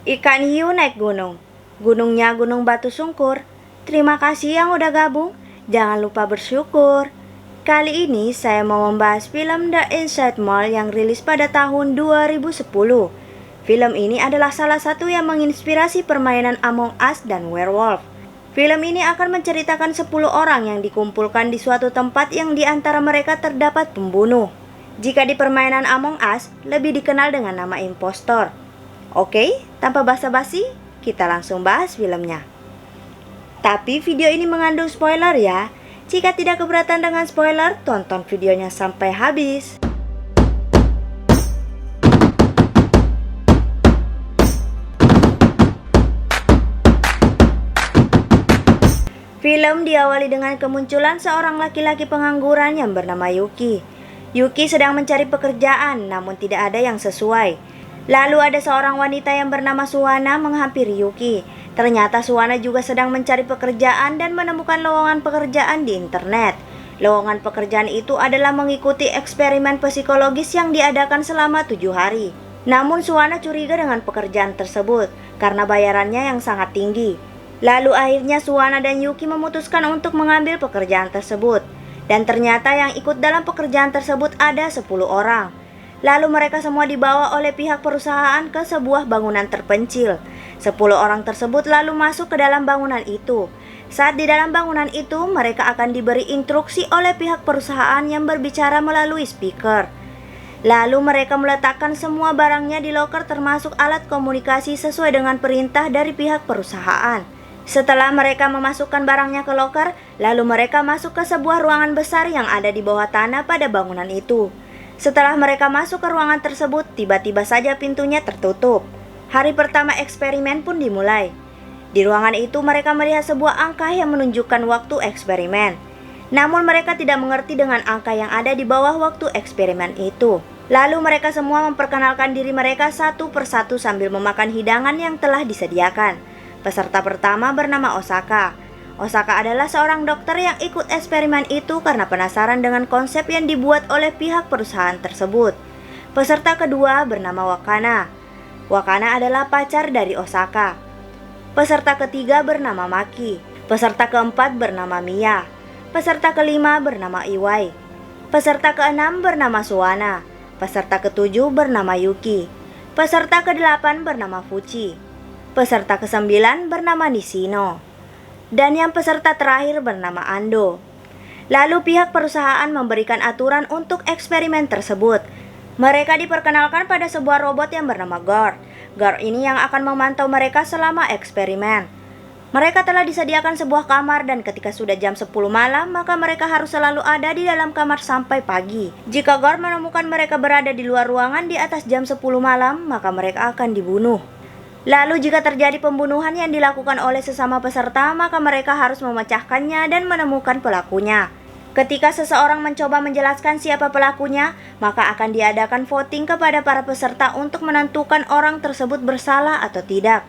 Ikan hiu naik gunung. Gunungnya gunung batu sungkur. Terima kasih yang udah gabung. Jangan lupa bersyukur. Kali ini saya mau membahas film The Inside Mall yang rilis pada tahun 2010. Film ini adalah salah satu yang menginspirasi permainan Among Us dan Werewolf. Film ini akan menceritakan 10 orang yang dikumpulkan di suatu tempat yang di antara mereka terdapat pembunuh. Jika di permainan Among Us, lebih dikenal dengan nama impostor. Oke, tanpa basa-basi, kita langsung bahas filmnya. Tapi video ini mengandung spoiler ya. Jika tidak keberatan dengan spoiler, tonton videonya sampai habis. Film diawali dengan kemunculan seorang laki-laki pengangguran yang bernama Yuki. Yuki sedang mencari pekerjaan, namun tidak ada yang sesuai. Lalu ada seorang wanita yang bernama Suwana menghampiri Yuki. Ternyata Suwana juga sedang mencari pekerjaan dan menemukan lowongan pekerjaan di internet. Lowongan pekerjaan itu adalah mengikuti eksperimen psikologis yang diadakan selama 7 hari. Namun Suwana curiga dengan pekerjaan tersebut karena bayarannya yang sangat tinggi. Lalu akhirnya Suwana dan Yuki memutuskan untuk mengambil pekerjaan tersebut. Dan ternyata yang ikut dalam pekerjaan tersebut ada 10 orang. Lalu mereka semua dibawa oleh pihak perusahaan ke sebuah bangunan terpencil. 10 orang tersebut lalu masuk ke dalam bangunan itu. Saat di dalam bangunan itu, mereka akan diberi instruksi oleh pihak perusahaan yang berbicara melalui speaker. Lalu mereka meletakkan semua barangnya di loker termasuk alat komunikasi sesuai dengan perintah dari pihak perusahaan. Setelah mereka memasukkan barangnya ke loker, lalu mereka masuk ke sebuah ruangan besar yang ada di bawah tanah pada bangunan itu. Setelah mereka masuk ke ruangan tersebut, tiba-tiba saja pintunya tertutup. Hari pertama eksperimen pun dimulai. Di ruangan itu mereka melihat sebuah angka yang menunjukkan waktu eksperimen. Namun mereka tidak mengerti dengan angka yang ada di bawah waktu eksperimen itu. Lalu mereka semua memperkenalkan diri mereka satu persatu sambil memakan hidangan yang telah disediakan. Peserta pertama bernama Osaka. Osaka adalah seorang dokter yang ikut eksperimen itu karena penasaran dengan konsep yang dibuat oleh pihak perusahaan tersebut. Peserta kedua bernama Wakana. Wakana adalah pacar dari Osaka. Peserta ketiga bernama Maki. Peserta keempat bernama Mia. Peserta kelima bernama Iwai. Peserta keenam bernama Suwana. Peserta ketujuh bernama Yuki. Peserta kedelapan bernama Fuchi. Peserta kesembilan bernama Nishino. Dan yang peserta terakhir bernama Ando. Lalu pihak perusahaan memberikan aturan untuk eksperimen tersebut. Mereka diperkenalkan pada sebuah robot yang bernama Guard. Guard ini yang akan memantau mereka selama eksperimen. Mereka telah disediakan sebuah kamar dan ketika sudah jam 10 malam, maka mereka harus selalu ada di dalam kamar sampai pagi. Jika Guard menemukan mereka berada di luar ruangan di atas jam 10 malam, maka mereka akan dibunuh. Lalu jika terjadi pembunuhan yang dilakukan oleh sesama peserta, maka mereka harus memecahkannya dan menemukan pelakunya. Ketika seseorang mencoba menjelaskan siapa pelakunya, maka akan diadakan voting kepada para peserta untuk menentukan orang tersebut bersalah atau tidak.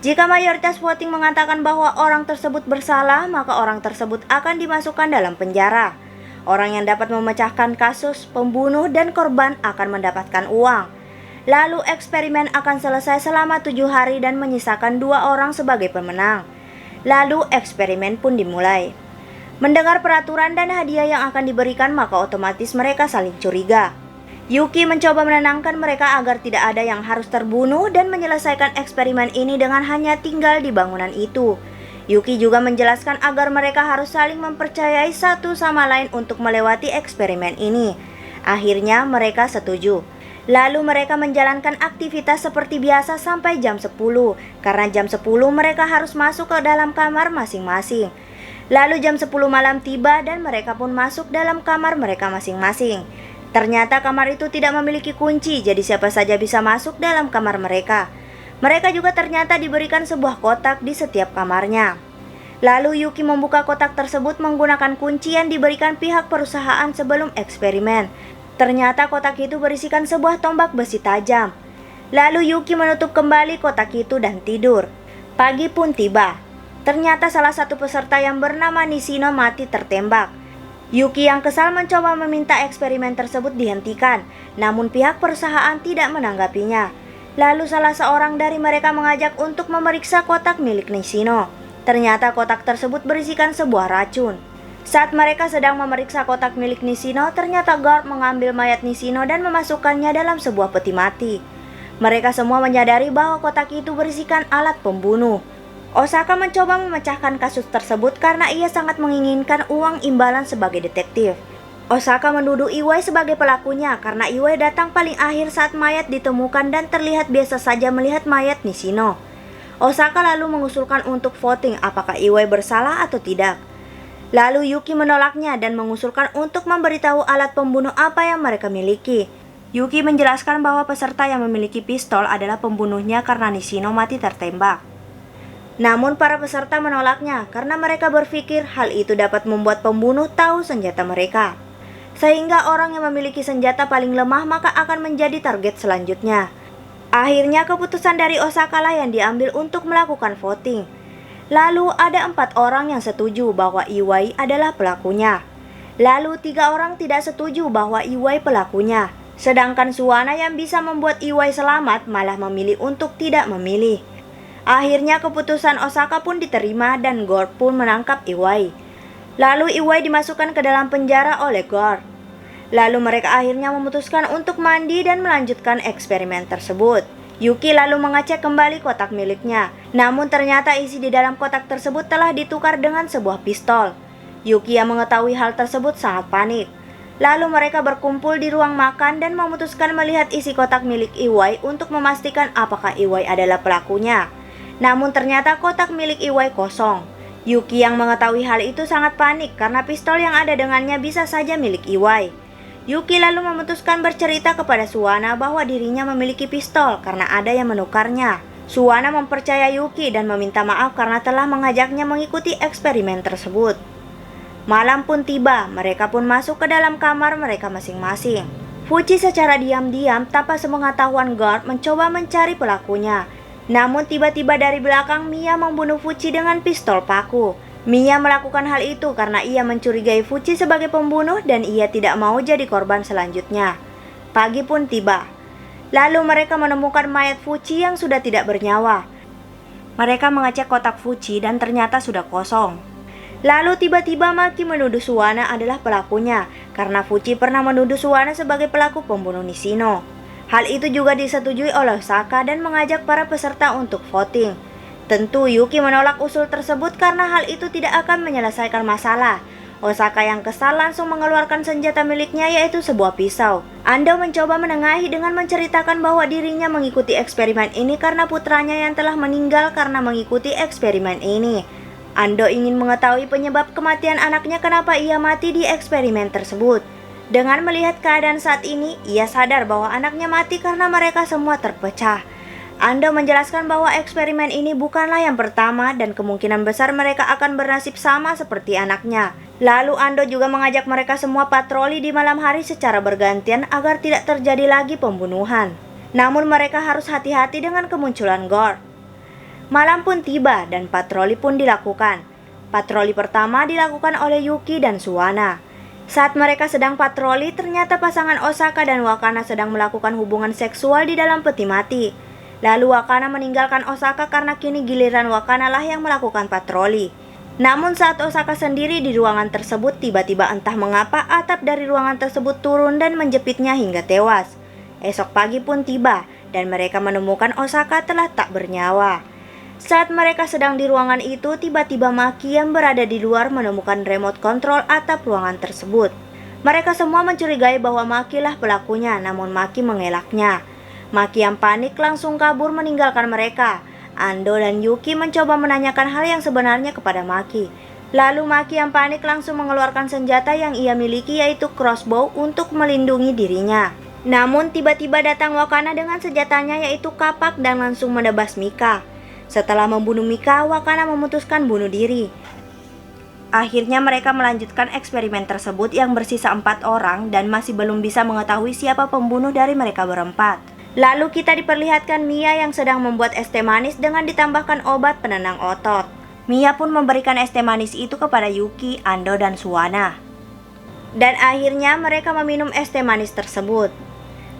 Jika mayoritas voting mengatakan bahwa orang tersebut bersalah, maka orang tersebut akan dimasukkan dalam penjara. Orang yang dapat memecahkan kasus pembunuh dan korban akan mendapatkan uang. Lalu eksperimen akan selesai selama 7 hari dan menyisakan 2 orang sebagai pemenang. Lalu eksperimen pun dimulai. Mendengar peraturan dan hadiah yang akan diberikan, maka otomatis mereka saling curiga. Yuki mencoba menenangkan mereka agar tidak ada yang harus terbunuh dan menyelesaikan eksperimen ini dengan hanya tinggal di bangunan itu. Yuki juga menjelaskan agar mereka harus saling mempercayai satu sama lain untuk melewati eksperimen ini. Akhirnya mereka setuju. Lalu mereka menjalankan aktivitas seperti biasa sampai jam 10. Karena jam 10 mereka harus masuk ke dalam kamar masing-masing. Lalu jam 10 malam tiba dan mereka pun masuk dalam kamar mereka masing-masing. Ternyata kamar itu tidak memiliki kunci, jadi siapa saja bisa masuk dalam kamar mereka. Mereka juga ternyata diberikan sebuah kotak di setiap kamarnya. Lalu Yuki membuka kotak tersebut menggunakan kunci yang diberikan pihak perusahaan sebelum eksperimen. Ternyata kotak itu berisikan sebuah tombak besi tajam. Lalu Yuki menutup kembali kotak itu dan tidur. Pagi pun tiba. Ternyata salah satu peserta yang bernama Nishino mati tertembak. Yuki yang kesal mencoba meminta eksperimen tersebut dihentikan, namun pihak perusahaan tidak menanggapinya. Lalu salah seorang dari mereka mengajak untuk memeriksa kotak milik Nishino. Ternyata kotak tersebut berisikan sebuah racun. Saat mereka sedang memeriksa kotak milik Nishino, ternyata guard mengambil mayat Nishino dan memasukkannya dalam sebuah peti mati. Mereka semua menyadari bahwa kotak itu berisikan alat pembunuh. Osaka mencoba memecahkan kasus tersebut karena ia sangat menginginkan uang imbalan sebagai detektif. Osaka menuduh Iwai sebagai pelakunya karena Iwai datang paling akhir saat mayat ditemukan dan terlihat biasa saja melihat mayat Nishino. Osaka lalu mengusulkan untuk voting apakah Iwai bersalah atau tidak. Lalu Yuki menolaknya dan mengusulkan untuk memberitahu alat pembunuh apa yang mereka miliki. Yuki menjelaskan bahwa peserta yang memiliki pistol adalah pembunuhnya karena Nishino mati tertembak. Namun para peserta menolaknya karena mereka berpikir hal itu dapat membuat pembunuh tahu senjata mereka. Sehingga orang yang memiliki senjata paling lemah maka akan menjadi target selanjutnya. Akhirnya keputusan dari Osaka lah yang diambil untuk melakukan voting. Lalu ada 4 orang yang setuju bahwa Iwai adalah pelakunya. Lalu 3 orang tidak setuju bahwa Iwai pelakunya. Sedangkan Suwana yang bisa membuat Iwai selamat malah memilih untuk tidak memilih. Akhirnya keputusan Osaka pun diterima dan Gord pun menangkap Iwai. Lalu Iwai dimasukkan ke dalam penjara oleh Gord. Lalu mereka akhirnya memutuskan untuk mandi dan melanjutkan eksperimen tersebut. Yuki lalu mengecek kembali kotak miliknya. Namun ternyata isi di dalam kotak tersebut telah ditukar dengan sebuah pistol. Yuki yang mengetahui hal tersebut sangat panik. Lalu mereka berkumpul di ruang makan dan memutuskan melihat isi kotak milik Iwai untuk memastikan apakah Iwai adalah pelakunya. Namun ternyata kotak milik Iwai kosong. Yuki yang mengetahui hal itu sangat panik karena pistol yang ada dengannya bisa saja milik Iwai. Yuki lalu memutuskan bercerita kepada Suwana bahwa dirinya memiliki pistol karena ada yang menukarnya. Suwana mempercayai Yuki dan meminta maaf karena telah mengajaknya mengikuti eksperimen tersebut. Malam pun tiba, mereka pun masuk ke dalam kamar mereka masing-masing. Fuji secara diam-diam tanpa sepengetahuan Guard mencoba mencari pelakunya. Namun tiba-tiba dari belakang Mia membunuh Fuji dengan pistol paku. Mia melakukan hal itu karena ia mencurigai Fuji sebagai pembunuh dan ia tidak mau jadi korban selanjutnya. Pagi pun tiba. Lalu mereka menemukan mayat Fuji yang sudah tidak bernyawa. Mereka mengecek kotak Fuji dan ternyata sudah kosong. Lalu tiba-tiba Maki menuduh Suwana adalah pelakunya karena Fuji pernah menuduh Suwana sebagai pelaku pembunuh Nishino. Hal itu juga disetujui oleh Osaka dan mengajak para peserta untuk voting. Tentu Yuki menolak usul tersebut karena hal itu tidak akan menyelesaikan masalah. Osaka yang kesal langsung mengeluarkan senjata miliknya yaitu sebuah pisau. Ando mencoba menengahi dengan menceritakan bahwa dirinya mengikuti eksperimen ini karena putranya yang telah meninggal karena mengikuti eksperimen ini. Ando ingin mengetahui penyebab kematian anaknya kenapa ia mati di eksperimen tersebut. Dengan melihat keadaan saat ini, ia sadar bahwa anaknya mati karena mereka semua terpecah. Ando menjelaskan bahwa eksperimen ini bukanlah yang pertama dan kemungkinan besar mereka akan bernasib sama seperti anaknya. Lalu Ando juga mengajak mereka semua patroli di malam hari secara bergantian agar tidak terjadi lagi pembunuhan. Namun mereka harus hati-hati dengan kemunculan Gord. Malam pun tiba dan patroli pun dilakukan. Patroli pertama dilakukan oleh Yuki dan Suwana. Saat mereka sedang patroli, ternyata pasangan Osaka dan Wakana sedang melakukan hubungan seksual di dalam peti mati. Lalu Wakana meninggalkan Osaka karena kini giliran Wakana lah yang melakukan patroli. Namun saat Osaka sendiri di ruangan tersebut, tiba-tiba entah mengapa atap dari ruangan tersebut turun dan menjepitnya hingga tewas. Esok pagi pun tiba dan mereka menemukan Osaka telah tak bernyawa. Saat mereka sedang di ruangan itu, tiba-tiba Maki yang berada di luar menemukan remote control atap ruangan tersebut. Mereka semua mencurigai bahwa Maki lah pelakunya, namun Maki mengelaknya. Maki yang panik langsung kabur meninggalkan mereka. Ando dan Yuki mencoba menanyakan hal yang sebenarnya kepada Maki. Lalu Maki yang panik langsung mengeluarkan senjata yang ia miliki yaitu crossbow untuk melindungi dirinya. Namun tiba-tiba datang Wakana dengan senjatanya yaitu kapak dan langsung menebas Mika. Setelah membunuh Mika, Wakana memutuskan bunuh diri. Akhirnya mereka melanjutkan eksperimen tersebut yang bersisa 4 orang dan masih belum bisa mengetahui siapa pembunuh dari mereka berempat. Lalu kita diperlihatkan Mia yang sedang membuat es teh manis dengan ditambahkan obat penenang otot. Mia pun memberikan es teh manis itu kepada Yuki, Ando, dan Suwana. Dan akhirnya mereka meminum es teh manis tersebut.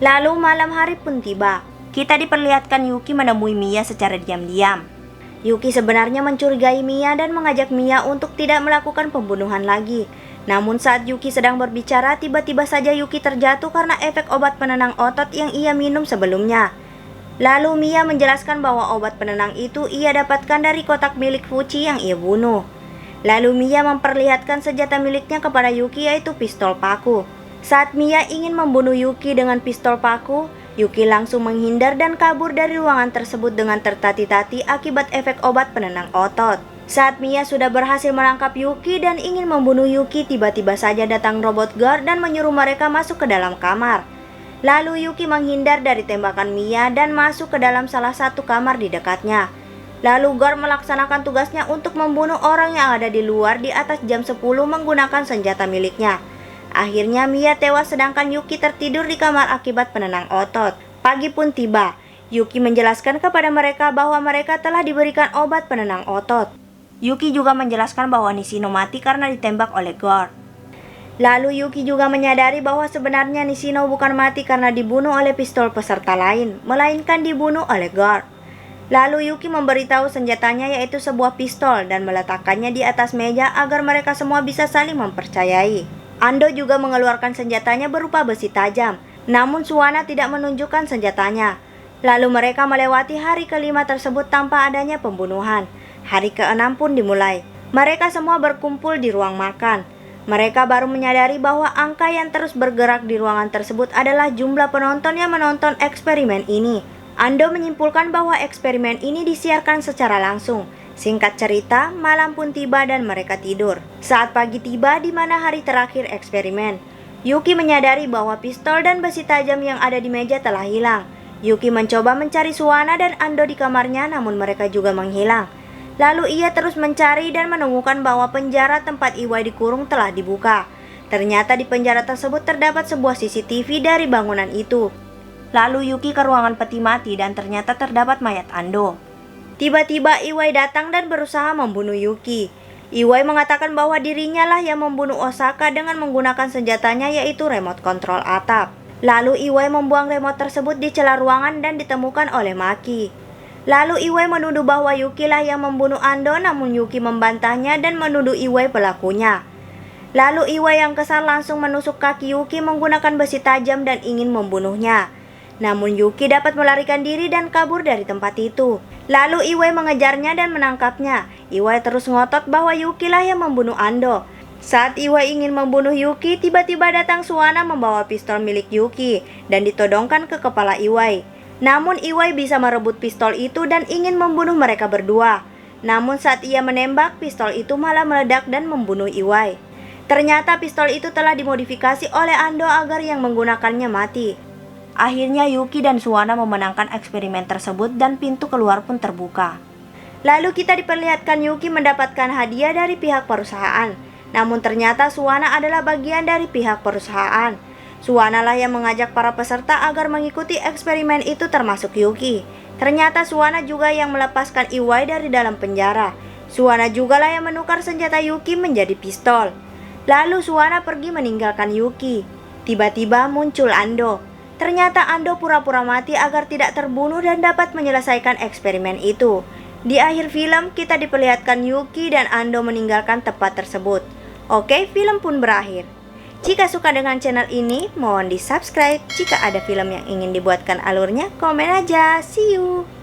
Lalu malam hari pun tiba. kita diperlihatkan Yuki menemui Mia secara diam-diam. Yuki sebenarnya mencurigai Mia dan mengajak Mia untuk tidak melakukan pembunuhan lagi. Namun saat Yuki sedang berbicara, tiba-tiba saja Yuki terjatuh karena efek obat penenang otot yang ia minum sebelumnya. Lalu Mia menjelaskan bahwa obat penenang itu ia dapatkan dari kotak milik Fuji yang ia bunuh. Lalu Mia memperlihatkan senjata miliknya kepada Yuki, yaitu pistol paku. Saat Mia ingin membunuh Yuki dengan pistol paku, Yuki langsung menghindar dan kabur dari ruangan tersebut dengan tertati-tati akibat efek obat penenang otot. Saat Mia sudah berhasil menangkap Yuki dan ingin membunuh Yuki, tiba-tiba saja datang robot guard dan menyuruh mereka masuk ke dalam kamar. Lalu Yuki menghindar dari tembakan Mia dan masuk ke dalam salah satu kamar di dekatnya. Lalu guard melaksanakan tugasnya untuk membunuh orang yang ada di luar di atas jam 10 menggunakan senjata miliknya. Akhirnya Mia tewas sedangkan Yuki tertidur di kamar akibat penenang otot. Pagi pun tiba. Yuki menjelaskan kepada mereka bahwa mereka telah diberikan obat penenang otot. Yuki juga menjelaskan bahwa Nishino mati karena ditembak oleh guard. Lalu Yuki juga menyadari bahwa sebenarnya Nishino bukan mati karena dibunuh oleh pistol peserta lain, melainkan dibunuh oleh guard. Lalu Yuki memberitahu senjatanya, yaitu sebuah pistol, dan meletakkannya di atas meja agar mereka semua bisa saling mempercayai. Ando juga mengeluarkan senjatanya berupa besi tajam, namun Suwana tidak menunjukkan senjatanya. Lalu mereka melewati hari kelima tersebut tanpa adanya pembunuhan. Hari ke-6 pun dimulai. Mereka semua berkumpul di ruang makan. Mereka baru menyadari bahwa angka yang terus bergerak di ruangan tersebut adalah jumlah penonton yang menonton eksperimen ini. Ando menyimpulkan bahwa eksperimen ini disiarkan secara langsung. Singkat cerita, malam pun tiba dan mereka tidur. Saat pagi tiba di mana hari terakhir eksperimen, Yuki menyadari bahwa pistol dan besi tajam yang ada di meja telah hilang. Yuki mencoba mencari Suwana dan Ando di kamarnya, namun mereka juga menghilang. Lalu ia terus mencari dan menemukan bahwa penjara tempat Iwai dikurung telah dibuka. Ternyata di penjara tersebut terdapat sebuah CCTV dari bangunan itu. Lalu Yuki ke ruangan peti mati dan ternyata terdapat mayat Ando. Tiba-tiba Iwai datang dan berusaha membunuh Yuki. Iwai mengatakan bahwa dirinya lah yang membunuh Osaka dengan menggunakan senjatanya, yaitu remote control atap. Lalu Iwai membuang remote tersebut di celah ruangan dan ditemukan oleh Maki. Lalu Iwai menuduh bahwa Yuki lah yang membunuh Ando, namun Yuki membantahnya dan menuduh Iwai pelakunya. Lalu Iwai yang kesal langsung menusuk kaki Yuki menggunakan besi tajam dan ingin membunuhnya. Namun Yuki dapat melarikan diri dan kabur dari tempat itu. Lalu Iwai mengejarnya dan menangkapnya. Iwai terus ngotot bahwa Yuki lah yang membunuh Ando. Saat Iwai ingin membunuh Yuki, tiba-tiba datang Suwana membawa pistol milik Yuki dan ditodongkan ke kepala Iwai. Namun Iwai bisa merebut pistol itu dan ingin membunuh mereka berdua. Namun saat ia menembak, pistol itu malah meledak dan membunuh Iwai. Ternyata pistol itu telah dimodifikasi oleh Ando agar yang menggunakannya mati. Akhirnya Yuki dan Suwana memenangkan eksperimen tersebut dan pintu keluar pun terbuka. Lalu kita diperlihatkan Yuki mendapatkan hadiah dari pihak perusahaan. Namun ternyata Suwana adalah bagian dari pihak perusahaan. Suwana lah yang mengajak para peserta agar mengikuti eksperimen itu termasuk Yuki. Ternyata Suwana juga yang melepaskan Iwai dari dalam penjara. Suwana juga lah yang menukar senjata Yuki menjadi pistol. Lalu Suwana pergi meninggalkan Yuki. Tiba-tiba muncul Ando. Ternyata Ando pura-pura mati agar tidak terbunuh dan dapat menyelesaikan eksperimen itu. Di akhir film kita diperlihatkan Yuki dan Ando meninggalkan tempat tersebut. Oke, film pun berakhir. Jika suka dengan channel ini, mohon di subscribe. Jika ada film yang ingin dibuatkan alurnya, komen aja. See you.